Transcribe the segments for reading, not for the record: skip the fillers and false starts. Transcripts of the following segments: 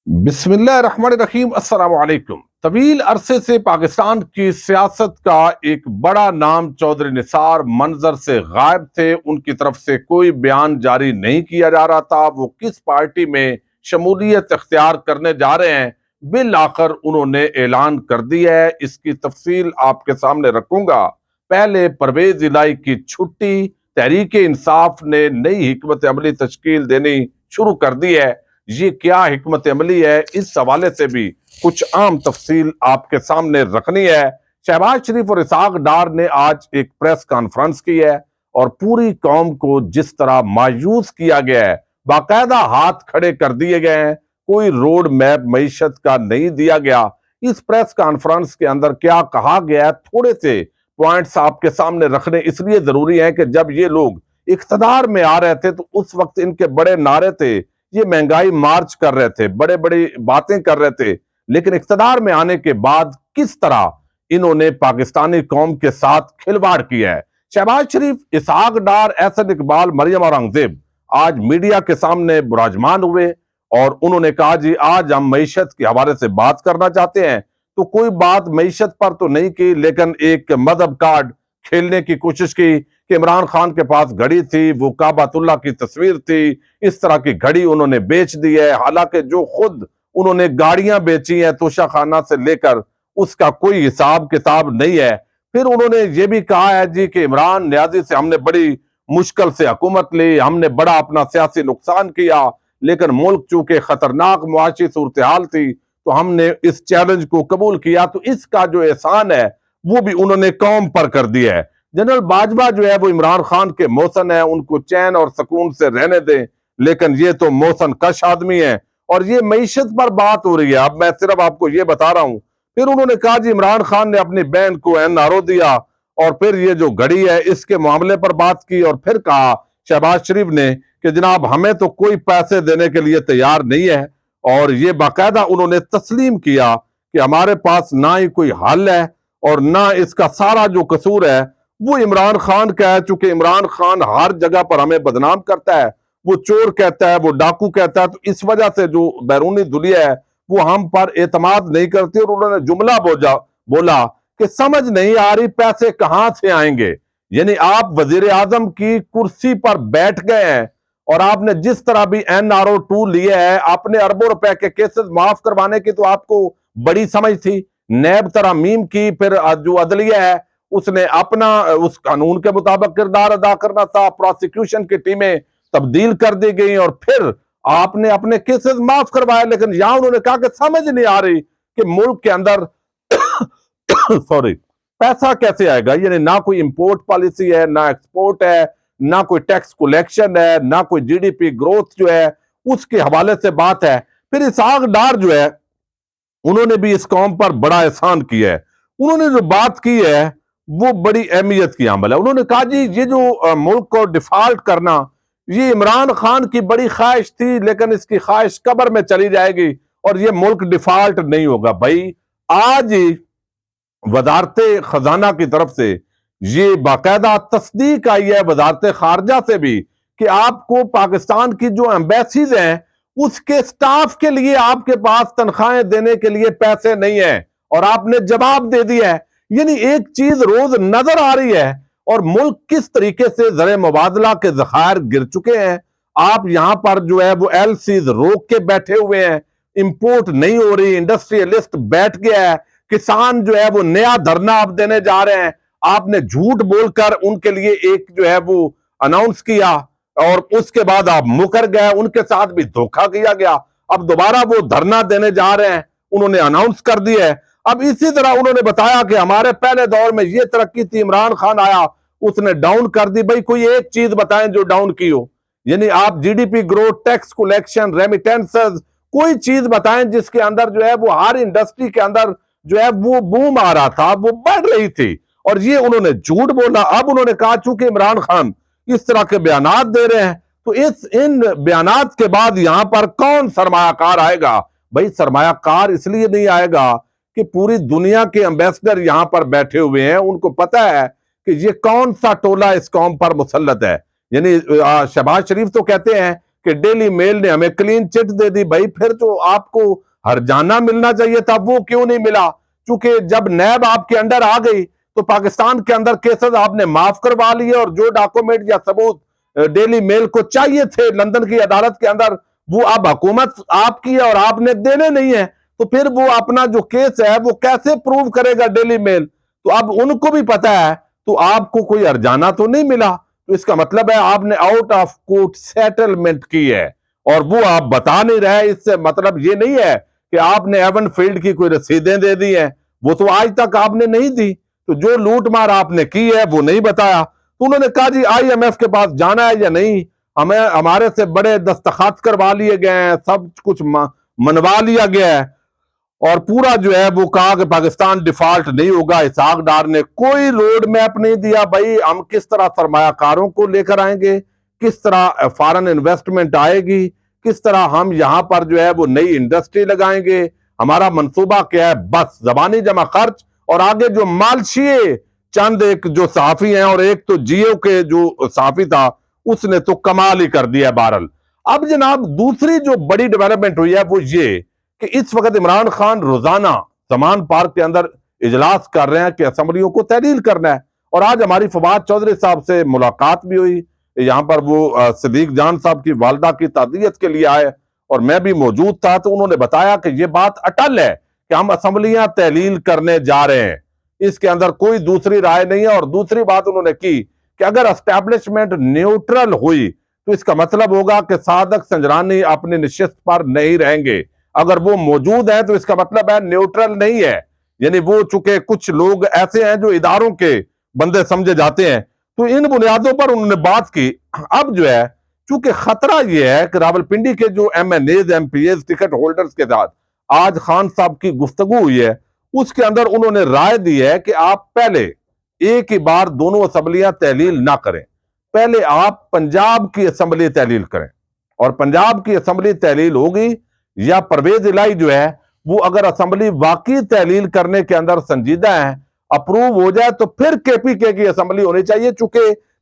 बिस्मिल्लाहिर्रहमानिर्रहीम अस्सलाम वालेकुम। तवील अरसे से पाकिस्तान की सियासत का एक बड़ा नाम चौधरी निसार मंजर से गायब थे। उनकी तरफ से कोई बयान जारी नहीं किया जा रहा था। वो किस पार्टी में शमूलियत इख्तियार करने जा रहे हैं, बिल आखिर उन्होंने ऐलान कर दिया है। इसकी तफसील आपके सामने रखूंगा। पहले परवेज इलाही की छुट्टी, तहरीक इंसाफ ने नई हिकमत अमली तश्कील देनी शुरू कर दी है। ये क्या हिकमत अमली है, इस हवाले से भी कुछ आम तफसील आपके सामने रखनी है। शहबाज शरीफ और इसहाक डार ने आज एक प्रेस कॉन्फ्रेंस की है और पूरी कौम को जिस तरह मायूस किया गया है, बाकायदा हाथ खड़े कर दिए गए हैं। कोई रोड मैप मईशत का नहीं दिया गया। इस प्रेस कॉन्फ्रेंस के अंदर क्या कहा गया है, थोड़े से पॉइंट्स आपके सामने रखने इसलिए जरूरी है कि जब ये लोग इख्तिदार में आ रहे थे तो उस वक्त इनके बड़े नारे थे, ये महंगाई मार्च कर रहे थे, बड़े बड़ी बातें कर रहे थे। लेकिन इख्तिदार में आने के बाद किस तरह इन्होंने पाकिस्तानी कौम के साथ खिलवाड़ किया है। शहबाज शरीफ, इसहाक डार, एहसन इकबाल, मरियम औरंगजेब आज मीडिया के सामने विराजमान हुए और उन्होंने कहा, जी आज हम मईशत के हवाले से बात करना चाहते हैं। तो कोई बात मईशत पर तो नहीं की, लेकिन एक मजहब कार्ड खेलने की कोशिश की कि इमरान खान के पास घड़ी थी, वो काबातुल्लाह की तस्वीर थी, इस तरह की घड़ी उन्होंने बेच दी है। हालांकि जो खुद उन्होंने गाड़ियां बेची हैं तोशा खाना से लेकर, उसका कोई हिसाब किताब नहीं है। फिर उन्होंने ये भी कहा है जी कि इमरान न्याजी से हमने बड़ी मुश्किल से हुकूमत ली, हमने बड़ा अपना सियासी नुकसान किया, लेकिन मुल्क चूंकि खतरनाक मुआशी सूरत हाल थी तो हमने इस चैलेंज को कबूल किया। तो इसका जो एहसान है वो भी उन्होंने कौम पर कर दिया है। जनरल बाजवा जो है वो इमरान खान के मौसन है, उनको चैन और सुकून से रहने दें, लेकिन ये तो मौसन कश आदमी है। और ये मईशत पर बात हो रही है, अब मैं सिर्फ आपको ये बता रहा हूं। फिर उन्होंने कहा जी इमरान खान ने अपनी बहन को एनआरओ दिया, और फिर ये जो घड़ी है इसके मामले पर बात की, और फिर कहा शहबाज शरीफ ने कि जनाब हमें तो कोई पैसे देने के लिए तैयार नहीं है। और ये बाकायदा उन्होंने तस्लीम किया कि हमारे पास ना ही कोई हल है और ना इसका सारा जो कसूर है वो इमरान खान का है। चूंकि इमरान खान हर जगह पर हमें बदनाम करता है, वो चोर कहता है, वो डाकू कहता है, तो इस वजह से जो बैरूनी दुनिया है वो हम पर एतमाद नहीं करती। और उन्होंने जुमला बोला कि समझ नहीं आ रही पैसे कहां से आएंगे। यानी आप वजीर आजम की कुर्सी पर बैठ गए हैं और आपने जिस तरह भी NRO 2 लिए है, आपने अरबों रुपए के केसेस माफ करवाने की तो आपको बड़ी समझ थी। नैब तरमीम की, फिर जो अदलिया है उसने अपना उस कानून के मुताबिक किरदार अदा करना था, प्रोसिक्यूशन की टीमें तब्दील कर दी गई और फिर आपने अपने केसेस माफ करवाए। लेकिन यहां उन्होंने कहा कि समझ नहीं आ रही कि मुल्क के अंदर सॉरी पैसा कैसे आएगा। यानी ना कोई इंपोर्ट पॉलिसी है, ना एक्सपोर्ट है, ना कोई टैक्स कलेक्शन है, ना कोई GDP ग्रोथ जो है उसके हवाले से बात है। फिर इसहाक डार जो है उन्होंने भी इस कौम पर बड़ा एहसान किया है। उन्होंने जो बात की है वो बड़ी अहमियत की अमल है। उन्होंने कहा जी ये जो मुल्क को डिफॉल्ट करना, ये इमरान खान की बड़ी ख्वाहिश थी, लेकिन इसकी ख्वाहिश कब्र में चली जाएगी और ये मुल्क डिफॉल्ट नहीं होगा। भाई आज वजारत खजाना की तरफ से ये बाकायदा तस्दीक आई है, वजारत खारजा से भी, कि आपको पाकिस्तान की जो एम्बेसीज हैं उसके स्टाफ के लिए आपके पास तनख्वाहें देने के लिए पैसे नहीं है और आपने जवाब दे दिया है। यानी एक चीज रोज नजर आ रही है और मुल्क किस तरीके से ज़र मुबादला के ज़खायर गिर चुके हैं। आप यहां पर जो है वो LCs रोक के बैठे हुए हैं, इंपोर्ट नहीं हो रही, इंडस्ट्रियलिस्ट बैठ गया है, किसान जो है वो नया धरना आप देने जा रहे हैं। आपने झूठ बोलकर उनके लिए एक जो है वो अनाउंस किया और उसके बाद आप मुकर गए, उनके साथ भी धोखा किया गया। अब दोबारा वो धरना देने जा रहे हैं, उन्होंने अनाउंस कर दिया है। अब इसी तरह उन्होंने बताया कि हमारे पहले दौर में ये तरक्की थी, इमरान खान आया उसने डाउन कर दी। भाई कोई एक चीज बताएं जो डाउन की हो। यानी आप GDP growth, tax collection, remittances, कोई चीज बताएं जिसके अंदर जो है वो हर इंडस्ट्री के अंदर जो है वो बूम आ रहा था, वो बढ़ रही थी। और ये उन्होंने झूठ बोला। अब उन्होंने कहा चूंकि इमरान खान इस तरह के बयानात दे रहे हैं तो इन बयानात के बाद यहां पर कौन सरमायाकार आएगा। भाई सरमायाकार इसलिए नहीं आएगा कि पूरी दुनिया के एम्बेसडर यहां पर बैठे हुए हैं, उनको पता है कि ये कौन सा टोला इस कौम पर मुसल्लत है। यानी शहबाज शरीफ तो कहते हैं कि डेली मेल ने हमें क्लीन चिट दे दी, भाई फिर तो आपको हर्जाना मिलना चाहिए था, वो क्यों नहीं मिला? क्योंकि जब नैब आपके अंडर आ गई तो पाकिस्तान के अंदर केसेस आपने माफ करवा लिए, और जो डॉक्यूमेंट या सबूत डेली मेल को चाहिए थे लंदन की अदालत के अंदर, वो अब हुकूमत आपकी है और आपने देने नहीं है। तो फिर वो अपना जो केस है वो कैसे प्रूव करेगा डेली मेल? तो अब उनको भी पता है, तो आपको कोई अर्जाना तो नहीं मिला, तो इसका मतलब है आपने आउट ऑफ कोर्ट सेटलमेंट की है, और वो आप बता नहीं रहे। इससे मतलब ये नहीं है कि आपने एवन फील्ड की कोई रसीदें दे दी हैं, वो तो आज तक आपने नहीं दी। तो जो लूट मार आपने की है वो नहीं बताया। तो उन्होंने कहा जी IMF के पास जाना है या नहीं, हमें हमारे से बड़े दस्तखत करवा लिए गए हैं, सब कुछ मनवा लिया गया है, और पूरा जो है वो कहा कि पाकिस्तान डिफॉल्ट नहीं होगा। इसहाक डार ने कोई रोड मैप नहीं दिया, भाई हम किस तरह सरमायाकारों को लेकर आएंगे, किस तरह फॉरेन इन्वेस्टमेंट आएगी, किस तरह हम यहां पर जो है वो नई इंडस्ट्री लगाएंगे, हमारा मंसूबा क्या है? बस जबानी जमा खर्च, और आगे जो मालशिए चंद एक जो सहाफी हैं, और एक तो जियो के जो सहाफी था उसने तो कमाल ही कर दिया बहरल। अब जनाब दूसरी जो बड़ी डेवलपमेंट हुई है वो ये कि इस वक्त इमरान खान रोजाना समान पार्क के अंदर इजलास कर रहे हैं कि असम्बलियों को तहलील करना है। और आज हमारी फवाद चौधरी साहब से मुलाकात भी हुई, यहाँ पर वो सदीक जान साहब की वालदा की तादियत के लिए आए, और मैं भी मौजूद था। तो उन्होंने बताया कि ये बात अटल है कि हम असम्बलियां तहलील करने जा रहे हैं, इसके अंदर कोई दूसरी राय नहीं है। और दूसरी बात उन्होंने की कि अगर एस्टैब्लिशमेंट न्यूट्रल हुई तो इसका मतलब होगा कि सादक संजरानी अपनी निश्चित पर नहीं रहेंगे। अगर वो मौजूद है तो इसका मतलब है न्यूट्रल नहीं है, यानी वो चूंकि कुछ लोग ऐसे हैं जो इदारों के बंदे समझे जाते हैं। तो इन बुनियादों पर उन्होंने बात की। अब जो है चूंकि खतरा यह है कि रावलपिंडी के जो MNAs MPAs टिकट होल्डर्स के साथ आज खान साहब की गुफ्तगू हुई है, उसके अंदर उन्होंने राय दी है कि आप पहले एक ही बार दोनों असम्बलियां तहलील ना करें, पहले आप पंजाब की असम्बली तहलील करें, और पंजाब की असम्बली तहलील होगी या परवेज इलाही जो है वो अगर असम्बली वाकई तहलील करने के अंदर संजीदा है, अप्रूव हो जाए, तो फिर KPK की असम्बली होनी चाहिए। चूंकि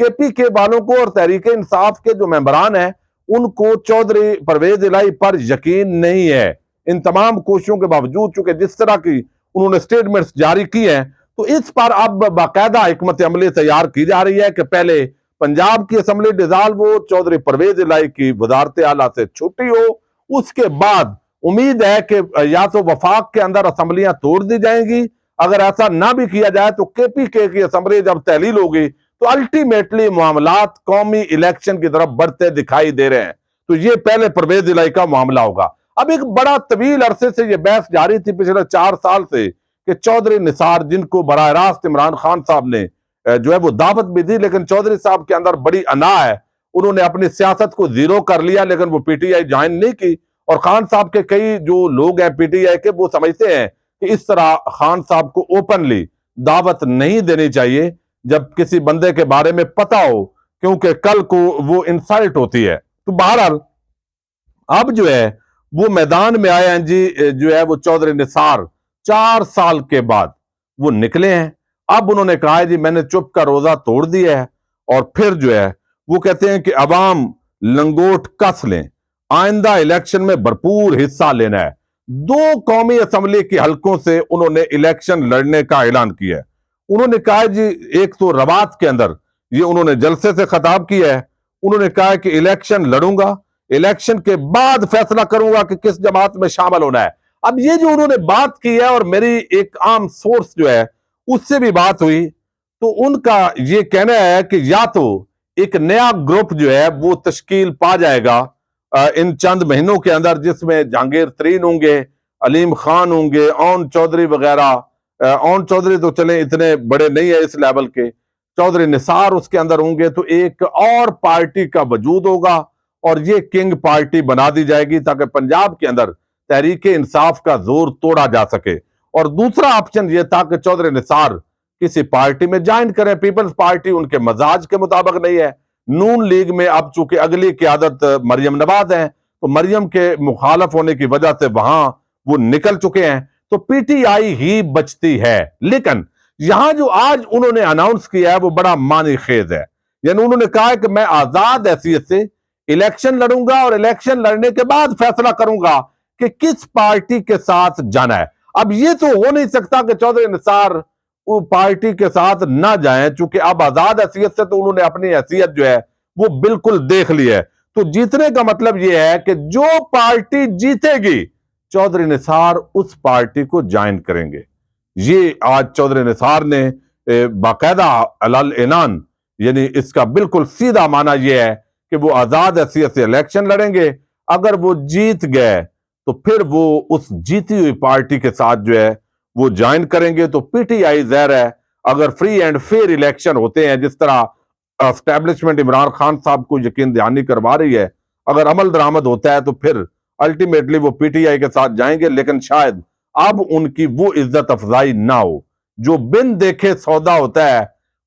KPK वालों को और तहरीक इंसाफ के जो मेंबरान हैं उनको चौधरी परवेज इलाही पर यकीन नहीं है। इन तमाम कोशिशों के बावजूद चूंकि जिस तरह की उन्होंने स्टेटमेंट्स जारी की हैं, तो इस पर अब बाकायदा हिकमत अमली तैयार की जा रही है कि पहले पंजाब की असम्बली डिसॉल्व हो, चौधरी परवेज इलाही की वजारत आला से छुट्टी हो, उसके बाद उम्मीद है कि या तो वफाक के अंदर असम्बलियां तोड़ दी जाएंगी, अगर ऐसा ना भी किया जाए तो KPK की असम्बली जब तहलील होगी तो अल्टीमेटली मामलात कौमी इलेक्शन की तरफ बढ़ते दिखाई दे रहे हैं। तो ये पहले परवेज इलाही का मामला होगा। अब एक बड़ा तवील अरसे से यह बहस जारी थी पिछले 4 साल से कि चौधरी निसार, जिनको बराह रास्त इमरान खान साहब ने जो है वो दावत भी दी, लेकिन चौधरी साहब के अंदर बड़ी अना है, उन्होंने अपनी सियासत को जीरो कर लिया, लेकिन वो PTI ज्वाइन नहीं की। और खान साहब के कई जो लोग हैं PTI के, वो समझते हैं कि इस तरह खान साहब को ओपनली दावत नहीं देनी चाहिए जब किसी बंदे के बारे में पता हो, क्योंकि कल को वो इंसल्ट होती है। तो बहरहाल अब जो है वो मैदान में आए हैं जी, जो है वो चौधरी निसार 4 साल के बाद वो निकले हैं। अब उन्होंने कहा है जी मैंने चुप का रोजा तोड़ दिया है, और फिर जो है वो कहते हैं कि अवाम लंगोट कस लें, आइंदा इलेक्शन में भरपूर हिस्सा लेना है। 2 कौमी असम्बली के हलकों से उन्होंने इलेक्शन लड़ने का ऐलान किया है। उन्होंने कहा है जी, एक तो रवात के अंदर ये उन्होंने जलसे से खिताब किया है, उन्होंने कहा है कि इलेक्शन लड़ूंगा, इलेक्शन के बाद फैसला करूंगा कि किस जमात में शामिल होना है। अब ये जो उन्होंने बात की है, और मेरी एक आम सोर्स जो है उससे भी बात हुई, तो उनका ये कहना है कि या तो एक नया ग्रुप जो है वो तश्कील पा जाएगा इन चंद महीनों के अंदर, जिसमें जहांगीर तरीन होंगे, अलीम खान होंगे, ओन चौधरी वगैरह। ओन चौधरी तो चले इतने बड़े नहीं है इस लेवल के, चौधरी निसार उसके अंदर होंगे, तो एक और पार्टी का वजूद होगा, और ये किंग पार्टी बना दी जाएगी ताकि पंजाब के अंदर तहरीक इंसाफ का जोर तोड़ा जा सके। और दूसरा ऑप्शन यह था कि चौधरी निसार किसी पार्टी में ज्वाइन करें, पीपल्स पार्टी उनके मजाज के मुताबिक नहीं है। नून लीग में अब चूंकि अगली क्यादत मरियम नवाज है, तो मरियम के मुखालफ होने की वजह से वहां वो निकल चुके हैं, तो PTI ही बचती है। लेकिन यहां जो आज उन्होंने अनाउंस किया है वो बड़ा मानी खेज है, यानी उन्होंने कहा है कि मैं आजाद हैसियत से इलेक्शन लड़ूंगा और इलेक्शन लड़ने के बाद फैसला करूंगा कि किस पार्टी के साथ जाना है। अब ये तो हो नहीं सकता कि चौधरी निसार वो पार्टी के साथ ना जाएं, चूंकि अब आजाद हैसियत से तो उन्होंने अपनी हैसियत जो है वो बिल्कुल देख ली है। तो जीतने का मतलब यह है कि जो पार्टी जीतेगी चौधरी निसार उस पार्टी को ज्वाइन करेंगे। ये आज चौधरी निसार ने बाकायदा अलल एनान, यानी इसका बिल्कुल सीधा माना यह है कि वो आजाद हैसियत से इलेक्शन लड़ेंगे। अगर वो जीत गए तो फिर वो उस जीती हुई पार्टी के साथ जो है वो ज्वाइन करेंगे। तो पीटीआई ज़ाहिर है अगर फ्री एंड फेयर इलेक्शन होते हैं, जिस तरह एस्टैब्लिशमेंट इमरान खान साहब को यकीन दहानी करवा रही है, अगर अमल दरामद होता है तो फिर अल्टीमेटली वो पीटीआई के साथ जाएंगे। लेकिन शायद अब उनकी वो इज्जत अफजाई ना हो। जो बिन देखे सौदा होता है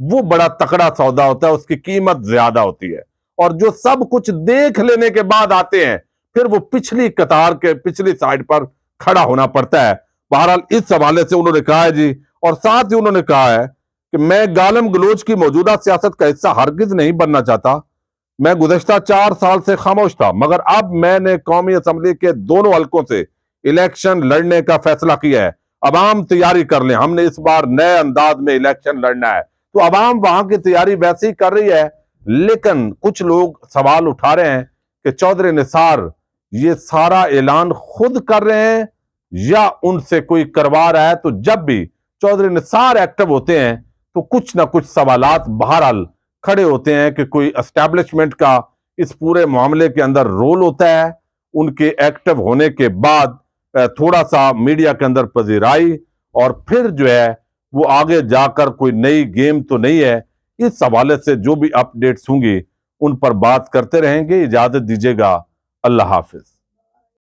वो बड़ा तकड़ा सौदा होता है, उसकी कीमत ज्यादा होती है। और जो सब कुछ देख लेने के बाद आते हैं फिर वो पिछली कतार के पिछली साइड पर खड़ा होना पड़ता है। बहरहाल इस हवाले से उन्होंने कहा है जी, और साथ ही उन्होंने कहा है कि मैं गालम गलोच की मौजूदा सियासत का हिस्सा हरगिज नहीं बनना चाहता। मैं गुज़श्ता 4 साल से खामोश था, मगर अब मैंने कौमी असम्बली के दोनों हलकों से इलेक्शन लड़ने का फैसला किया है। अवाम तैयारी कर लें, हमने इस बार नए अंदाज में इलेक्शन लड़ना है। तो अवाम वहां की तैयारी वैसे ही कर रही है, लेकिन कुछ लोग सवाल उठा रहे हैं कि चौधरी निसार ये सारा ऐलान खुद कर रहे हैं या उनसे कोई करवा रहा है। तो जब भी चौधरी निसार एक्टिव होते हैं तो कुछ ना कुछ सवालात बहरहाल खड़े होते हैं कि कोई एस्टैब्लिशमेंट का इस पूरे मामले के अंदर रोल होता है। उनके एक्टिव होने के बाद थोड़ा सा मीडिया के अंदर पजीराई और फिर जो है वो आगे जाकर कोई नई गेम तो नहीं है। इस हवाले से जो भी अपडेट्स होंगी उन पर बात करते रहेंगे। इजाजत दीजिएगा, अल्लाह हाफिज।